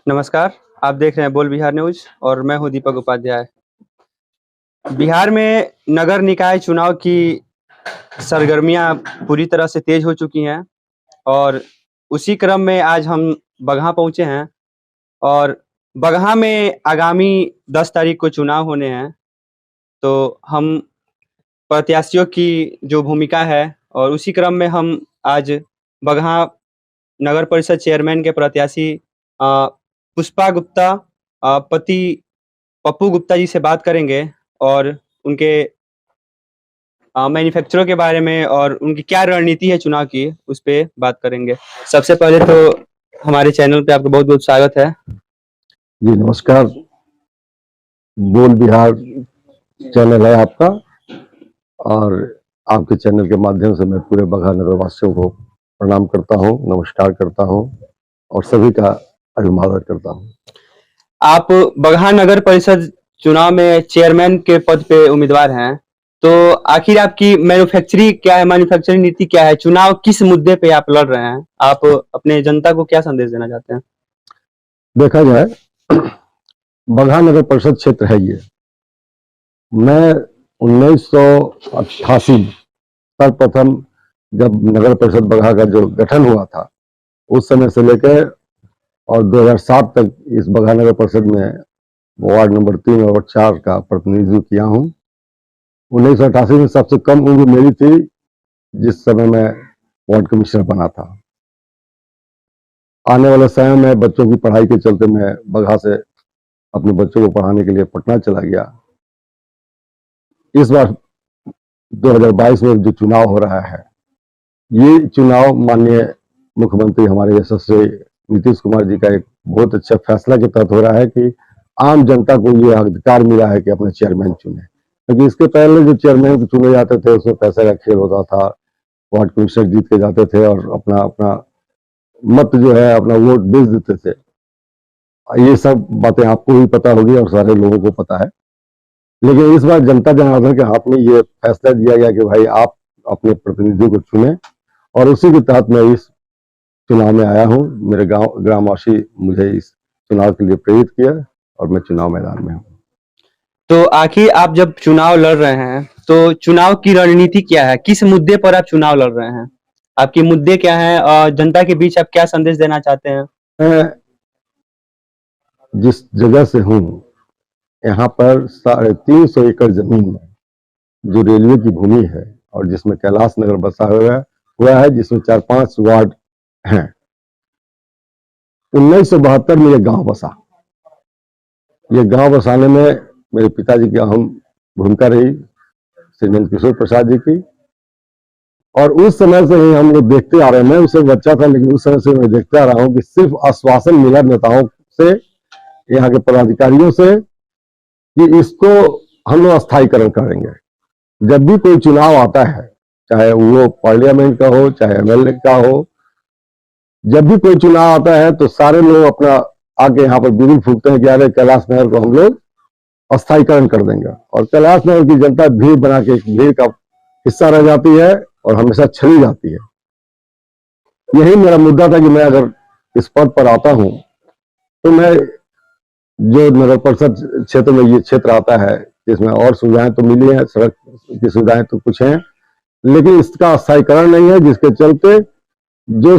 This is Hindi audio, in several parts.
नमस्कार, आप देख रहे हैं बोल बिहार न्यूज़ और मैं हूं दीपक उपाध्याय। बिहार में नगर निकाय चुनाव की सरगर्मियां पूरी तरह से तेज हो चुकी हैं और उसी क्रम में आज हम बगहा पहुंचे हैं और बगहा में आगामी 10 तारीख को चुनाव होने हैं। तो हम प्रत्याशियों की जो भूमिका है और उसी क्रम में हम आज बगहा नगर परिषद चेयरमैन के प्रत्याशी पुष्पा गुप्ता पति पप्पू गुप्ता जी से बात करेंगे और उनके मैन्युफैक्चरों के बारे में और उनकी क्या रणनीति है चुनाव की, उस पे बात करेंगे। सबसे पहले तो हमारे चैनल पे आपका बहुत बहुत स्वागत है। जी नमस्कार। बोल बिहार चैनल है आपका और आपके चैनल के माध्यम से मैं पूरे बगहा नगर वासियों को प्रणाम करता हूं, नमस्कार करता हूं और सभी का अभिवादन करता हूं। आप बगहा नगर परिषद चुनाव में चेयरमैन के पद पे उम्मीदवार हैं, तो आखिर आपकी मैन्युफैक्चरिंग नीति क्या है? चुनाव किस मुद्दे पे आप लड़ रहे हैं? आप अपने जनता को क्या संदेश देना चाहते हैं? देखा जाए बगहा नगर परिषद क्षेत्र है ये। मैं 1988 सर्वप्रथम जब नगर परिषद बगहा का जो गठन हुआ था उस समय से लेकर और 2007 तक इस बगहा नगर परिषद में वार्ड नंबर 3 और 4 का प्रतिनिधित्व किया हूं। 1988 में सबसे कम उम्र मेरी थी जिस समय मैं वार्ड कमिश्नर बना था। आने वाले समय में बच्चों की पढ़ाई के चलते मैं बगहा से अपने बच्चों को पढ़ाने के लिए पटना चला गया। इस बार 2022 में जो चुनाव हो रहा है, ये चुनाव माननीय मुख्यमंत्री हमारे यशस्वी नीतीश कुमार जी का एक बहुत अच्छा फैसला के तहत हो रहा है कि आम जनता को ये अधिकार मिला है कि अपने चेयरमैन चुने। क्योंकि इसके पहले जो चेयरमैन चुने जाते थे उसमें पैसे का खेल होता था, वार्ड कमिश्नर जीत के जाते थे और अपना अपना मत जो है अपना वोट बेच देते थे। ये सब बातें आपको भी पता होगी और सारे लोगों को पता है। लेकिन इस बार जनता जनार्दन के हाथ में ये फैसला दिया गया कि भाई आप अपने प्रतिनिधियों को चुने और उसी के तहत मैं इस चुनाव में आया हूं। मेरे गांव ग्रामवासी मुझे इस चुनाव के लिए प्रेरित किया और मैं चुनाव मैदान में हूं। तो आखिर आप जब चुनाव लड़ रहे हैं तो चुनाव की रणनीति क्या है? किस मुद्दे पर आप चुनाव लड़ रहे हैं? आपके मुद्दे क्या हैं और जनता के बीच आप क्या संदेश देना चाहते हैं? मैं जिस जगह से हूं यहाँ पर 350 एकड़ जमीन में जो रेलवे की भूमि है और जिसमें कैलाश नगर बसा हुआ है, जिसमें 4-5 वार्ड हैं। 1972 में यह गांव बसा। ये गांव बसाने में मेरे पिताजी की अहम भूमिका रही, श्री नंद किशोर प्रसाद जी की। और उस समय से ही हम लोग देखते आ रहे हैं, मैं उस समय बच्चा था लेकिन उस समय से मैं देखते आ रहा हूं कि सिर्फ आश्वासन मिला नेताओं से, यहाँ के पदाधिकारियों से कि इसको हम लोग स्थायीकरण करेंगे। जब भी कोई चुनाव आता है, चाहे वो पार्लियामेंट का हो चाहे एमएलए का हो, जब भी कोई चुनाव आता है तो सारे लोग अपना आके यहाँ पर बिगुल फूकते हैं कि अरे कैलाश नगर को हम लोग अस्थायीकरण कर देंगे। और कैलाश नगर की जनता भीड़ बना के भीड़ का हिस्सा रह जाती है और हमेशा छली जाती है। यही मेरा मुद्दा था कि मैं अगर इस पद पर आता हूं तो मैं जो नगर परिषद क्षेत्र में ये क्षेत्र आता है जिसमें और सुविधाएं तो मिली हैं, सड़क की सुविधाएं तो कुछ हैं, लेकिन इसका स्थायीकरण नहीं है, जिसके चलते जो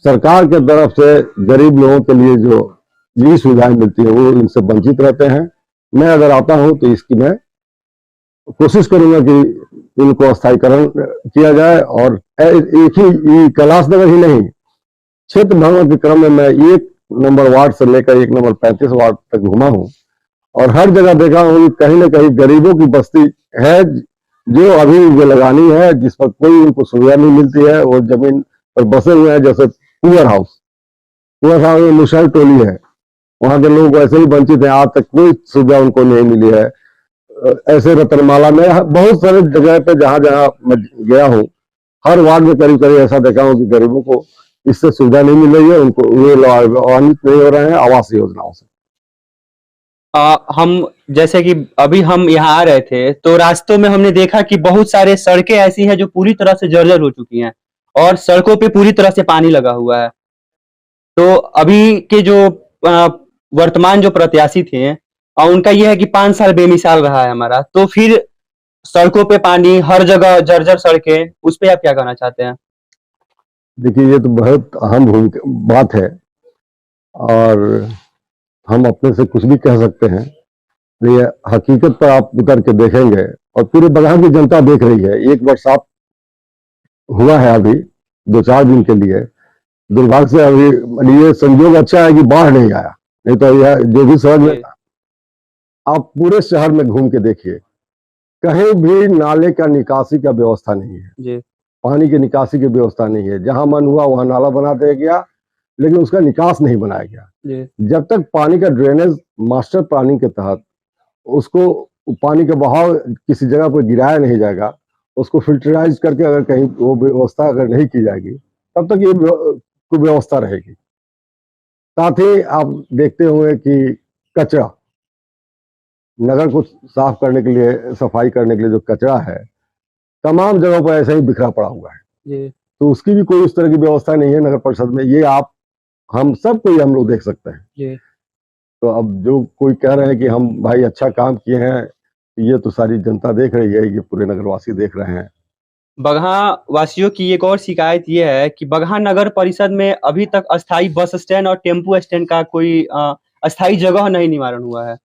सरकार के तरफ से गरीब लोगों के लिए जो ये सुविधाएं मिलती है वो इनसे वंचित रहते हैं। मैं अगर आता हूं तो इसकी मैं कोशिश करूंगा कि इनको स्थायीकरण किया जाए। और एक ही कैलाश नगर ही नहीं, क्षेत्र भ्रमण के क्रम में मैं 1 नंबर वार्ड से लेकर 1 नंबर 35 वार्ड तक घुमा हूं और हर जगह देखा हूं कि कहीं ना कहीं गरीबों की बस्ती है जो अभी भी लगानी है, जिस पर कोई उनको सुविधा नहीं मिलती है। वो जमीन पर बसे हुए हैं, जैसे पुअर हाउस में मुशहर टोली है, वहां के लोग वैसे ही वंचित हैं, आज तक कोई सुविधा उनको नहीं मिली है। ऐसे रतनमाला में बहुत सारे जगह पे जहां जहां मैं गया हूं, हर वार्ड में करीब करीब ऐसा देखा हूं कि गरीबों को इससे सुविधा नहीं मिल रही है, उनको वे लाभान्वित नहीं हो रहे हैं आवास योजनाओं से। हम जैसे कि अभी हम यहाँ आ रहे थे तो रास्तों में हमने देखा कि बहुत सारे सड़कें ऐसी हैं जो पूरी तरह से जर्जर हो चुकी हैं और सड़कों पे पूरी तरह से पानी लगा हुआ है। तो अभी के जो वर्तमान जो प्रत्याशी थे और उनका ये है कि 5 साल बेमिसाल रहा है हमारा, तो फिर सड़कों पे पानी, हर जगह जर्जर सड़कें, उस पे आप क्या कहना चाहते हैं? देखिए, ये तो बहुत अहम भूमिका बात है और हम अपने से कुछ भी कह सकते हैं। ये हकीकत पर आप उतर के देखेंगे और पूरे बगहा की जनता देख रही है। एक बरसात हुआ है अभी 2-4 दिन के लिए, दुर्भाग्य से अभी ये संजोग अच्छा है कि बाढ़ नहीं आया, नहीं तो यह जो भी शहर में, आप पूरे शहर में घूम के देखिए, कहीं भी नाले का निकासी का व्यवस्था नहीं है जी। पानी की निकासी की व्यवस्था नहीं है। जहां मन हुआ वहां नाला बना दिया गया, लेकिन उसका निकास नहीं बनाया गया। जी। जब तक पानी का ड्रेनेज मास्टर प्लानिंग के तहत उसको पानी का बहाव किसी जगह पर गिराया नहीं जाएगा, उसको फिल्टराइज करके अगर कहीं वो व्यवस्था अगर नहीं की जाएगी, तब तक ये कुव्यवस्था रहेगी। साथ ही आप देखते हुए कि कचरा, नगर को साफ करने के लिए, सफाई करने के लिए जो कचरा है, तमाम जगहों पर ऐसे ही बिखरा पड़ा हुआ है। जी। तो उसकी भी कोई उस तरह की व्यवस्था नहीं है नगर परिषद में। ये आप हम सब कोई हम लोग देख सकते हैं। जी। तो अब जो कोई कह रहे हैं कि हम भाई अच्छा काम किए हैं, ये तो सारी जनता देख रही है, ये पूरे नगरवासी देख रहे हैं। बगहा वासियों की एक और शिकायत ये है कि बगहा नगर परिषद में अभी तक अस्थायी बस स्टैंड और टेम्पू स्टैंड का कोई अस्थायी जगह नहीं निर्माण हुआ है,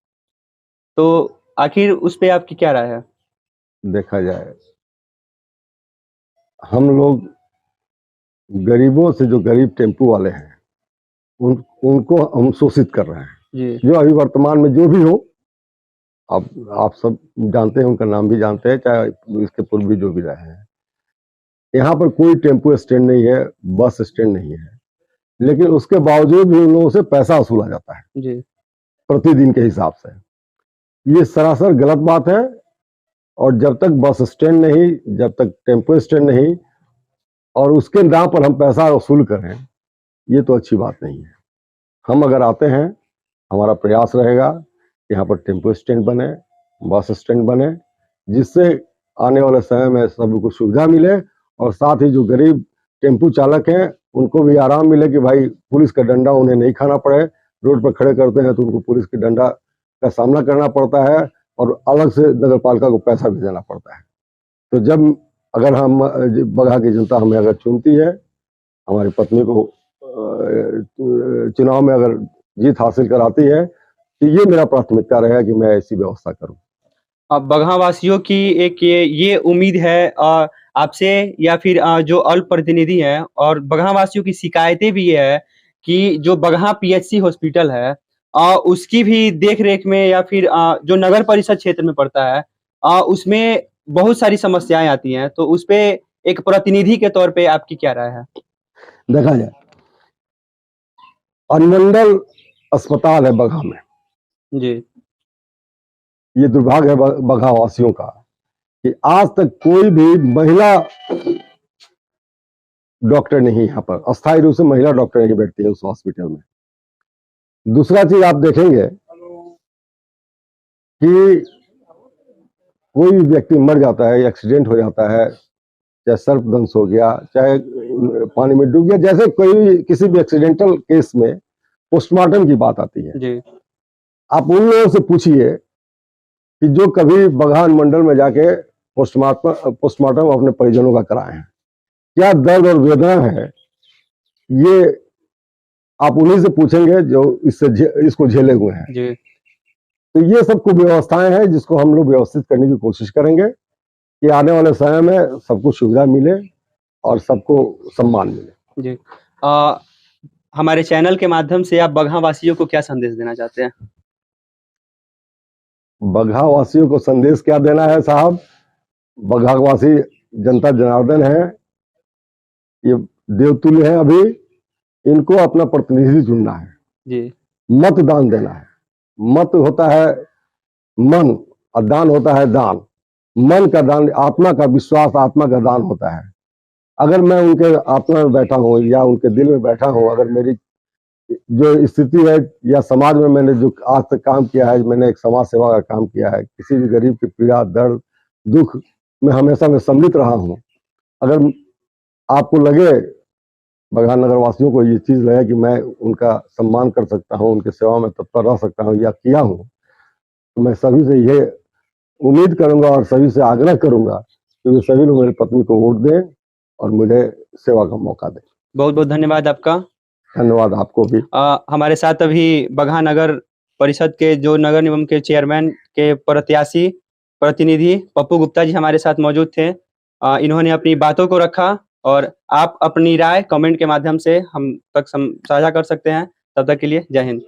तो आखिर उस पे आपकी क्या राय है? देखा जाए, हम लोग गरीबों से, जो गरीब टेम्पू वाले हैं, उनको हम शोषित कर रहे हैं। जी। जो अभी वर्तमान में जो भी हो, आप सब जानते हैं, उनका नाम भी जानते हैं, चाहे इसके पूर्व भी जो भी रहे हैं। यहाँ पर कोई टेम्पो स्टैंड नहीं है, बस स्टैंड नहीं है, लेकिन उसके बावजूद भी उन लोगों से पैसा वसूला जाता है जी। प्रतिदिन के हिसाब से। ये सरासर गलत बात है। और जब तक बस स्टैंड नहीं, जब तक टेम्पो स्टैंड नहीं और उसके नाम पर हम पैसा वसूल करें, ये तो अच्छी बात नहीं है। हम अगर आते हैं, हमारा प्रयास रहेगा कि यहाँ पर टेम्पो स्टैंड बने, बस स्टैंड बने, जिससे आने वाले समय में सबको सुविधा मिले और साथ ही जो गरीब टेम्पू चालक हैं उनको भी आराम मिले कि भाई पुलिस का डंडा उन्हें नहीं खाना पड़े। रोड पर खड़े करते हैं तो उनको पुलिस के डंडा का सामना करना पड़ता है और अलग से नगर पालिका को पैसा भी देना पड़ता है। तो जब अगर हम बगहा की जनता हमें अगर चुनती है, हमारी पत्नी को चुनाव में अगर जीत हासिल कराती है, तो ये मेरा प्राथमिकता रहेगा कि मैं ऐसी व्यवस्था करूं। अब बगहा वासियों की एक ये उम्मीद है आपसे या फिर जो अल्प प्रतिनिधि हैं, और बगहा वासियों की शिकायतें भी ये है कि जो बगहा पीएचसी हॉस्पिटल है उसकी भी देख-रेख में या फिर जो नगर परिषद क्षेत्र में पड़ता है उसमें बहुत सारी समस्याएँ आती हैं, तो उस पे एक प्रतिनिधि के तौर पे आपकी क्या राय है? देखा जाए, अनुमंडल अस्पताल है बगहा में। जी। ये दुर्भाग्य है बगहा वासियों का कि आज तक कोई भी महिला डॉक्टर नहीं, यहाँ पर अस्थायी रूप से महिला डॉक्टर नहीं बैठती है उस हॉस्पिटल में। दूसरा चीज आप देखेंगे कि कोई भी व्यक्ति मर जाता है, एक्सीडेंट हो जाता है, चाहे सर्पदंश हो गया, चाहे पानी में डूब गया, जैसे कोई किसी भी एक्सीडेंटल केस में पोस्टमार्टम की बात आती है। जी। आप उन लोगों से पूछिए कि जो कभी बगहा अनुमंडल में जाके पोस्टमार्टम अपने परिजनों का कराए हैं, क्या दर्द और वेदना है, ये आप उन्हीं से पूछेंगे जो इसको झेले हुए हैं। जी। तो ये सब कुव्यवस्थाएं हैं जिसको हम लोग व्यवस्थित करने की कोशिश करेंगे कि आने वाले समय में सबको सुविधा मिले और सबको सम्मान मिले। जी। हमारे चैनल के माध्यम से आप बगहा वासियों को क्या संदेश देना चाहते हैं? बगहा वासियों को संदेश क्या देना है साहब, बगहा वासी जनता जनार्दन है, ये देवतुल्य है। अभी इनको अपना प्रतिनिधि चुनना है, जी। मतदान देना है। मत होता है मन और दान होता है दान। मन का दान, आत्मा का विश्वास, आत्मा का दान होता है। अगर मैं उनके आत्मा में बैठा हूँ या उनके दिल में बैठा हूँ, अगर मेरी जो स्थिति है या समाज में मैंने जो आज तक काम किया है, मैंने एक समाज सेवा का काम किया है, किसी भी गरीब की पीड़ा, दर्द, दुख में हमेशा मैं सम्मिलित रहा हूँ। अगर आपको लगे बगहा नगर वासियों को ये चीज लगे कि मैं उनका सम्मान कर सकता हूँ, उनके सेवा में तत्पर रह सकता हूँ या किया हूँ, तो मैं सभी से ये उम्मीद करूंगा और सभी से आग्रह करूंगा कि वे सभी लोग मेरी पत्नी को वोट दें और मुझे सेवा का मौका दें। बहुत बहुत धन्यवाद आपका। धन्यवाद आपको भी। हमारे साथ अभी बगहा नगर परिषद के जो नगर निगम के चेयरमैन के प्रत्याशी प्रतिनिधि पप्पू गुप्ता जी हमारे साथ मौजूद थे। इन्होंने अपनी बातों को रखा और आप अपनी राय कमेंट के माध्यम से हम तक साझा कर सकते हैं। तब तक के लिए जय हिंद।